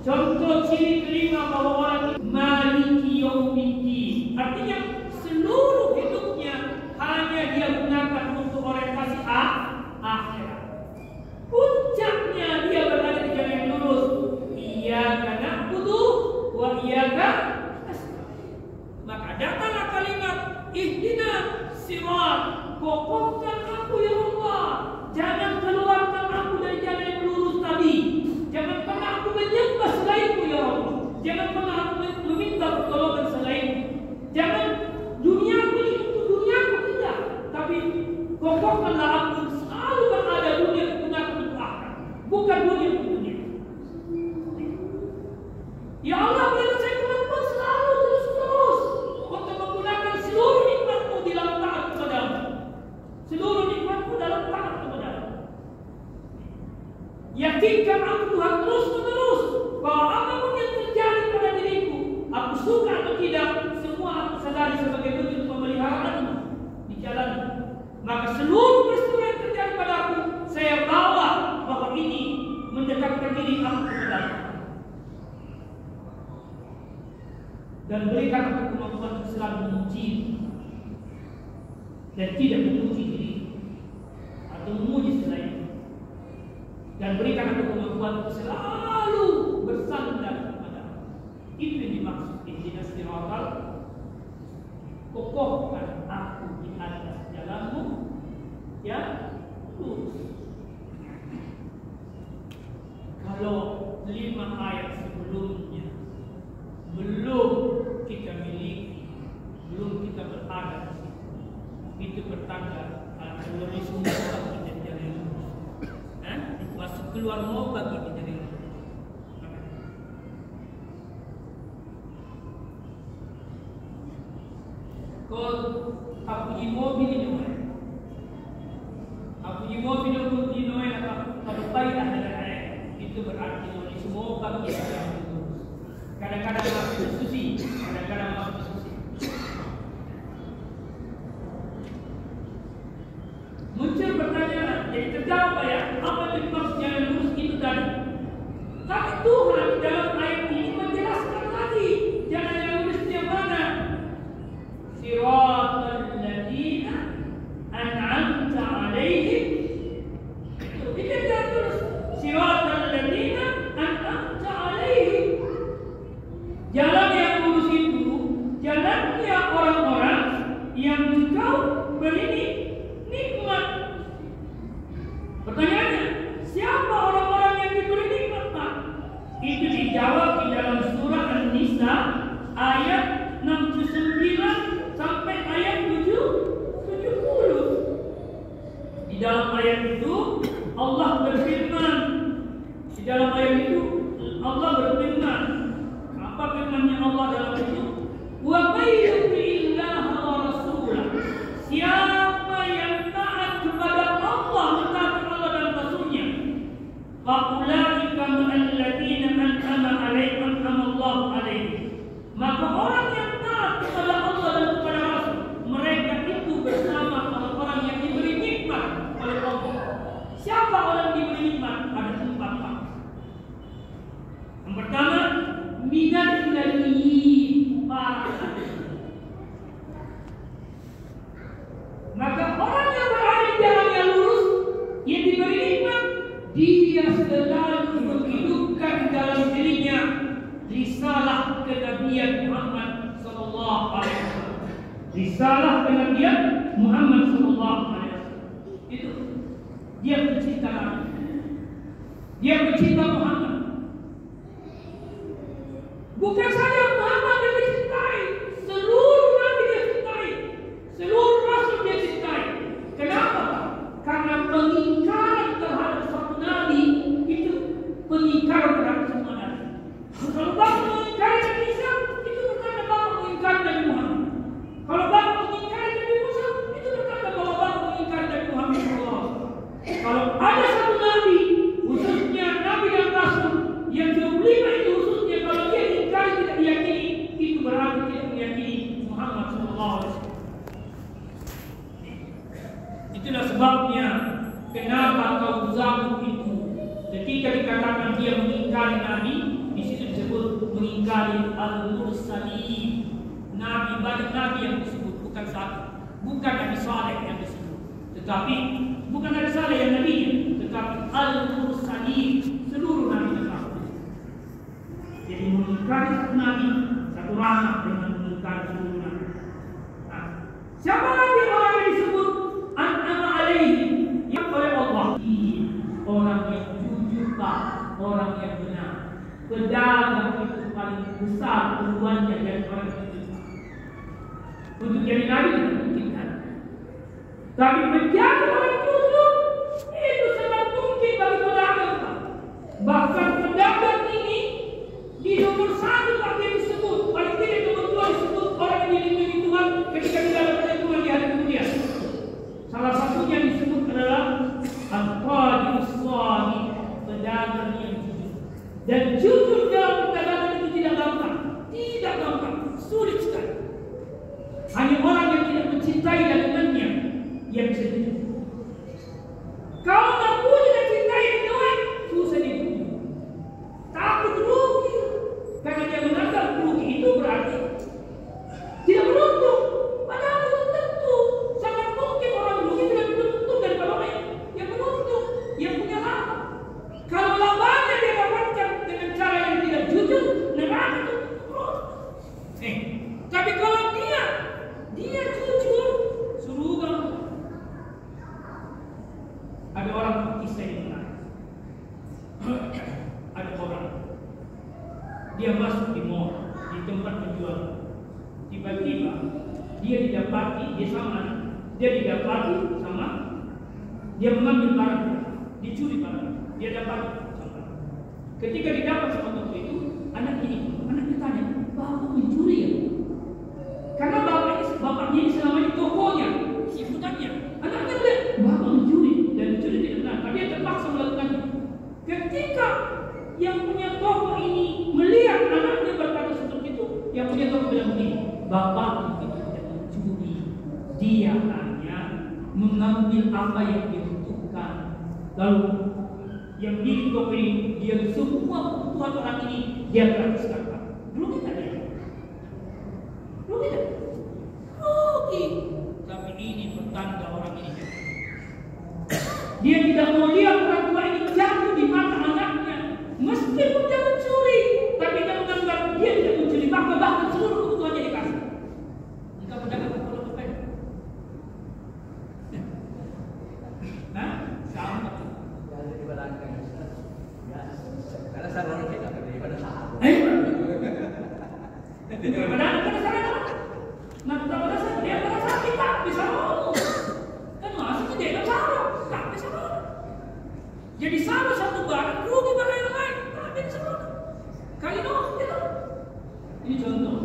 Contoh ciri kelima bahwa orang itu maliki yaumiddin, artinya seluruh hidupnya hanya dia gunakan untuk orientasi akhirat. Puncaknya dia berada di jalan yang lurus. Iyyaka na'budu wa iyyaka nasta'in. Maka datanglah kalimat ihdina sirat, kokohkan aku ya Allah, jangan keluarkan aku dari jalan yang lurus tadi. Jangan pernah aku menyembah selainmu ya Allah. Jangan pernah aku meminta pertolongan selainmu. Jangan duniaku ini untuk duniaku tidak, tapi kokohkanlah aku selalu berada dunia digunakan untuk akhirat, bukan dunia untuk dunia. Ya Allah, berikan saya kemampuan selalu terus untuk menggunakan seluruh nikmatmu di dalam taat kepadamu. Seluruh nikmatmu dalam taat kepadamu. Yakinkan aku Tuhan terus menerus bahwa apapun yang terjadi pada diriku, aku suka atau tidak, semua aku sadari sebagai bentuk pemeliharaanmu di jalanmu. Maka seluruh peristiwa yang terjadi padaku, saya bawa bahwa ini mendekatkan diri aku kepadamu. Dan berikan aku kemampuan selalu memuji dan tidak memuji diri atau memuji selain. Dan berikan aku kemampuan selalu bersandar kepadamu. Itu yang dimaksud ihdinas siratal. Kokohkan aku di atas jalanmu yang lurus. Kalau 5 ayat sebelumnya belum kita miliki, belum kita berada di situ, itu bertanda terorisme bagi kita jalan lurus. Masuk keluar mau bagi kita jalan lurus. Kalau aku di mobil ini, kalau kaitan dengan ayat itu berarti semua bagi kita jalan lurus. Kadang-kadang masuk diskusi, kadang-kadang masuk diskusi. Muncul pertanyaan, jadi terjawab ya, apa yang dimaksud jalan lurus itu tadi? Tapi Tuhan dalam ayat ini menjelaskan lagi jalan yang lurus yang mana? Siratal ladzina an'amta 'alaihim. Itu jalan lurus. Siratal ladzina an'amta 'alaihim. Jalan yang lurus itu jalannya orang-orang yang engkau beri nikmat. Pertanyaannya, siapa orang-orang yang diberi nikmat, Pak? Itu dijawab di dalam surah An-Nisa ayat 69 sampai ayat 70. Di dalam ayat itu Allah berfirman. Apa firman-Nya Allah dalam itu? Wa may yuti'illaha wa rasulah. Siapa yang taat kepada Allah, mentaati Allah dan Rasul-Nya, fa ulaika ma'al ladzina an'ama 'alaihim Allahu 'alaihim. Maka orang yang taat kepada Allah dan kepada Rasul, mereka itu bersama orang-orang yang diberi nikmat oleh Allah. Siapa orang yang diberi nikmat? Ada 4 hal. Yang pertama, minal nabiyyin, para nabi. Maka orang yang berada di jalan yang lurus, yang diberi nikmat, dia selalu menghidupkan dalam dirinya risalah kenabian Muhammad sallallahu alaihi wasallam. Risalah kenabian Muhammad sallallahu alaihi wasallam. Itu dia pencinta Nabi. Dia pencinta Muhammad. Bukan saja Muhammad yang dicintai, seluruh nabi dia cintai, seluruh rasul dia cintai. Kenapa? Karena pengingkaran terhadap satu nabi itu pengingkaran terhadap semua nabi. Kalau bapak mengingkari Nabi Isa, itu bertanda bapak mengingkari Nabi Muhammad. Kalau bapak mengingkari Nabi Musa, itu bertanda bahwa bapak mengingkari Nabi Muhammad SAW. Kalau ada satu nabi, khususnya nabi dan rasul, yang 25 itu khususnya, kalau dia ingkari tidak diyakini, itu berarti tidak meyakini Muhammad SAW. Itulah sebabnya kenapa kaum Zamud itu ketika dikatakan dia mengingkari Nabi, di situ disebut mengingkari al-mursalin. Nabi, banyak nabi yang disebut, bukan satu, bukan Nabi Saleh yang disebut, tetapi bukan Nabi Saleh yang nabinya, tetapi al-mursalin, seluruh nabi dan rasul. Jadi mengingkari satu nabi, satu rahmat dengan mengingkari seluruh nabi. Nah, siapa lagi orang yang disebut an'ama alaihi, yang oleh Allah? Orang yang jujur, orang yang benar. Pedagang itu paling besar peluangnya dari orang yang jujur. Untuk jadi nabi tidak mungkin kan? Tapi menjadi orang jujur itu sangat mungkin bagi pedagang. Bahkan pedagang ini di nomor 1 dia disebut, paling tidak nomor 2 disebut orang yang dilindungi Tuhan ketika didapatkan Tuhan di hari kemudian. Salah satunya disebut adalah al-qadis shadiq, pedagang yang jujur. Dan jujur dalam perdagangan itu tidak gampang, sulit sekali. Hanya orang yang tidak mencintai dagangannya yang bisa jujur. Kalau mampu tidak cintai dagangan, susah dia jujur. Takut rugi, karena dia menganggap rugi itu berarti tidak beruntung. Padahal belum tentu. Sangat mungkin orang rugi tidak beruntung daripada orang yang beruntung, yang punya laba. Kalau labanya dia dapatkan dengan cara yang tidak jujur, neraka itu. Tapi kalau dia jujur, surga. Ada orang kisah yang menarik. Ada orang, dia masuk di mall, di tempat penjual. Tiba-tiba dia didapati sama, dia mengambil barang, dicuri barang, dia dapat sama. Ketika didapat sama toko itu, anaknya tanya, "Bapak mencuri ya?" Karena bapaknya ini selama ini tokonya, sifutannya. Anaknya bilang, "Bapak mencuri," dan mencuri tidak benar, tapi dia terpaksa melakukannya. Ketika yang punya toko ini melihat anaknya berkata seperti itu, yang punya toko bilang begini, "Bapak itu tidak mencuri, dia hanya mengambil apa yang dibutuhkan." Lalu yang di toko ini, dia semua kebutuhan orang ini dia gratiskan. Rugi tak dia? Rugi tak? Rugi. Tapi ini pertanda orang ini. Dia tidak mau lihat orang tua ini jatuh di mata anaknya. Meskipun dia mencuri, tapi dia menganggap dia tidak mencuri, bahkan seluruh kebutuhannya dikasih. Engkau pedagang kalau kepen. Nah, sama. Jangan dibalangkan. Karena saran kita daripada saran. Daripada saran. Nah, daripada saran dia pada saat kita bisa ngomong. Kan maksudnya dia tak bisa ngomong. Jadi sama satu barang rugi barang yang lain, tapi bisa ngomong. Kali ngomong gitu. Ini contoh.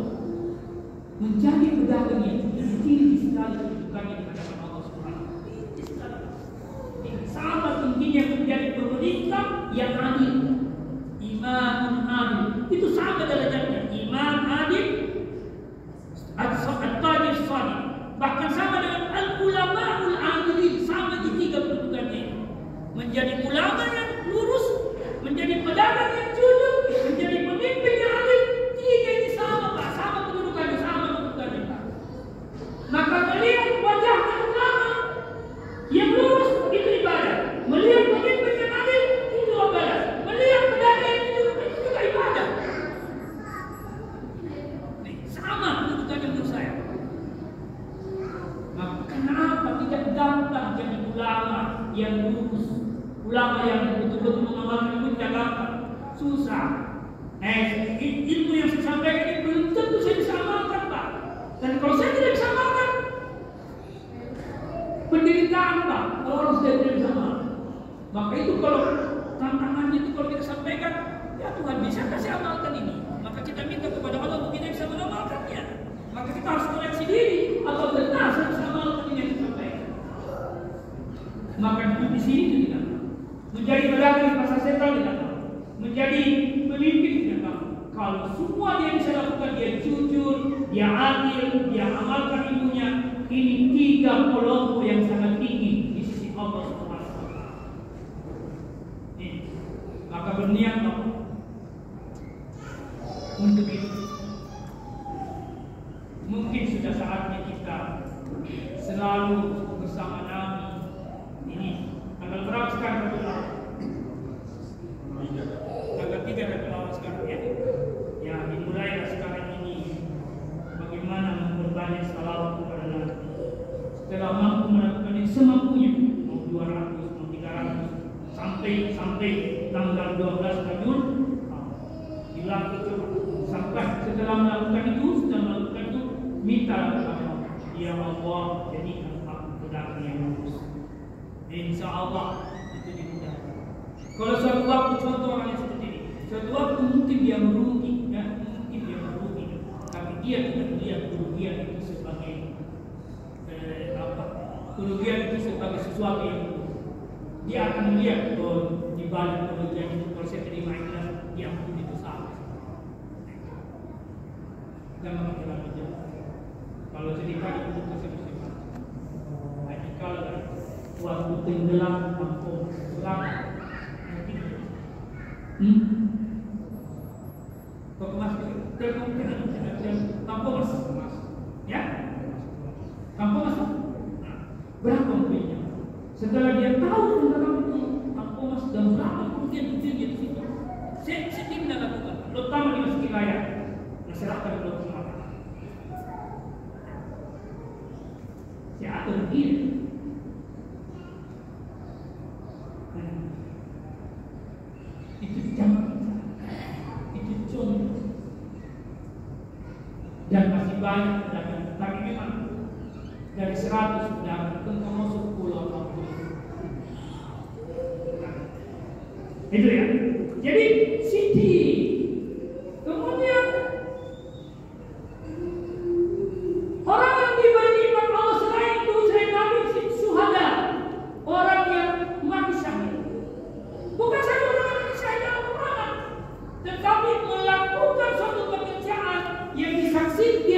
Menjadi pedagang yang tinggi sekali kedudukannya di hadapan Allah Subhanahu wa taala. Tinggi sekali. Sama tingginya menjadi pemerintah yang adil. Imam adil. Itu sama derajatnya. Imam adil, al-qadis shadiq. Bahkan sama dengan al-ulama'ul adilin, sama di 3 kedudukannya. Menjadi ulama yang lurus, menjadi pedagang yang jujur, menjadi pemimpin yang adil. 3 ini sama, Pak. Sama kedudukannya, Pak. Maka melihat wajah ulama yang lurus itu ibadah. Melihat pemimpin yang adil itu ibadah. Melihat pedagang yang jujur itu juga ibadah. Sama kedudukannya menurut saya. Nah, kenapa tidak gampang jadi ulama yang lurus, ulama yang betul-betul mengamalkan ilmu tidak gampang, susah. Ilmu yang saya sampaikan ini belum tentu saya bisa amalkan, Pak. Dan kalau saya tidak bisa amalkan, penderitaan, Pak. Kalau orang sudah tidak bisa amalkan, maka itu kalau tantangannya itu kalau kita sampaikan, ya Tuhan bisa kasih amalkan ini. Maka kita minta kepada Allah untuk kita bisa mengamalkannya. Maka kita harus koreksi diri, apa benar saya bisa amalkan ini yang disampaikan. Maka di sini itu tidak. Menjadi pedagang di pasar sentral tidak. Menjadi pemimpin tidak. Kalau semua dia bisa lakukan, dia jujur, dia adil, dia amalkan ilmunya. Ini 3 kelompok yang sangat tinggi di sisi Allah Subhanahu wa taala. Maka berniat mulai tanggal 12 Juni dilakukan sampai setelah melakukan itu minta kepada Ya Allah jadikan aku pedagang yang lurus. Insya Allah itu dimudahkan. Kalau suatu waktu contoh orang yang seperti ini, suatu waktu mungkin dia merugi, ya, tapi dia tidak melihat kerugian itu sebagai kerugian itu sebagai sesuatu yang dia akan melihat di balik kerugian itu. Kalau saya terima ikhlas, dia ampun itu salah. Jangan terlalu jauh. Kalau sedikit itu kesempatan. Hanya kalau waktu tenggelam kampung selamat. Kau kemas kampung masuk, ya? Kampung masuk. Berapa poinnya? Setelah dia tahu tentang itu, kampung masuk dan berapa kemudian dia di situ. Sedikit nak lakukan. Terutama di masuk wilayah masyarakat belum semata. Siapa dia? Itu jangan, itu contoh. Dan masih banyak pedagang, tapi memang dari 100 pedagang tentu masuk pulau kampung. Itu ya. Jadi Siti kemudian orang yang diberi Allah selain itu selain Nabi syuhada, orang yang mati syahid. Bukan saja orang yang mati syahid dalam peperangan, tetapi melakukan suatu pekerjaan yang dia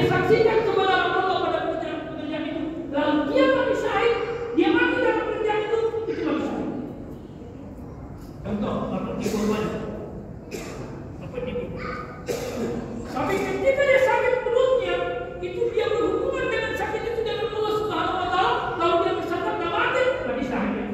saksikan kebenaran Allah pada pekerjaan itu. Lalu dia mati syahid, dia mati dalam pekerjaan itu mati syahid. Contoh, seperti korban. Tapi ketika dia sakit perutnya, itu dia berhubungan dengan sakit itu dengan Allah Subhanahu wa Ta'ala. Kalau dia bersandar dan mati, berarti syahid.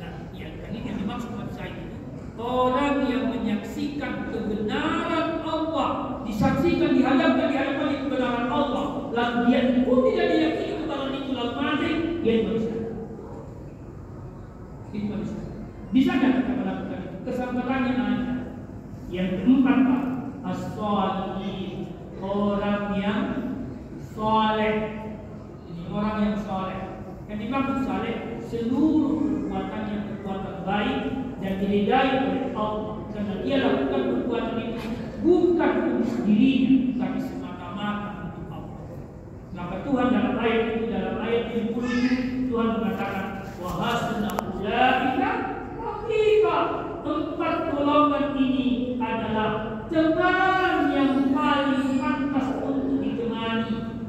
Nah, ini yang dimaksud dengan syahid itu orang yang menyaksikan kebenaran Allah, disaksikan dihadapkan di hadapan kebenaran Allah, lalu dia pun tidak diyakini kebenaran itu lalu mati, dia manusia. Itu manusia. Bisa nggak kita melakukan itu? Kesempatannya ada. Yang keempat, Pak, as-sholihin, orang yang soleh. Ini orang yang soleh. Yang dimaksud soleh, seluruh perbuatannya perbuatan baik dan diridai oleh Allah, karena dia lakukan perbuatan itu bukan untuk dirinya, tapi semata-mata untuk Allah. Maka Tuhan dalam ayat itu, dalam ayat 70 Tuhan mengatakan, wa hasuna ulaika rafiqa. Empat golongan ini adalah teman yang paling pantas untuk ditemani.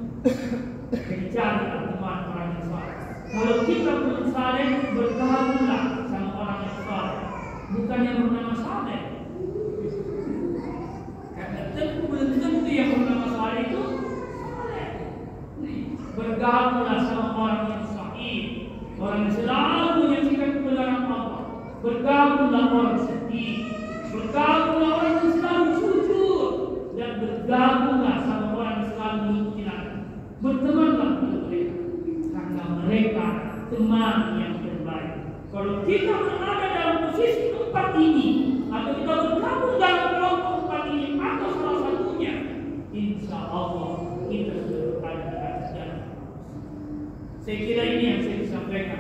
Jadi carilah teman orang yang saleh. Kalau kita belum saleh, bergabunglah sama orang yang saleh, bukan yang bernama saleh. Karena belum tentu yang bernama saleh itu saleh. Bergabunglah sama orang yang sahih, orang yang selalu menyaksikan kebenaran Allah. Bergabunglah orang sedih, bergabunglah orang yang selalu jujur, dan bergabunglah sama orang yang selalu mengikuti Nabi. Bertemanlah dengan mereka, karena mereka teman yang terbaik. Kalau kita berada dalam posisi empat ini, atau kita bergabung dalam kelompok empat ini, atau salah satunya, insya Allah kita sudah berada di atas jalan. Saya kira ini yang saya sampaikan.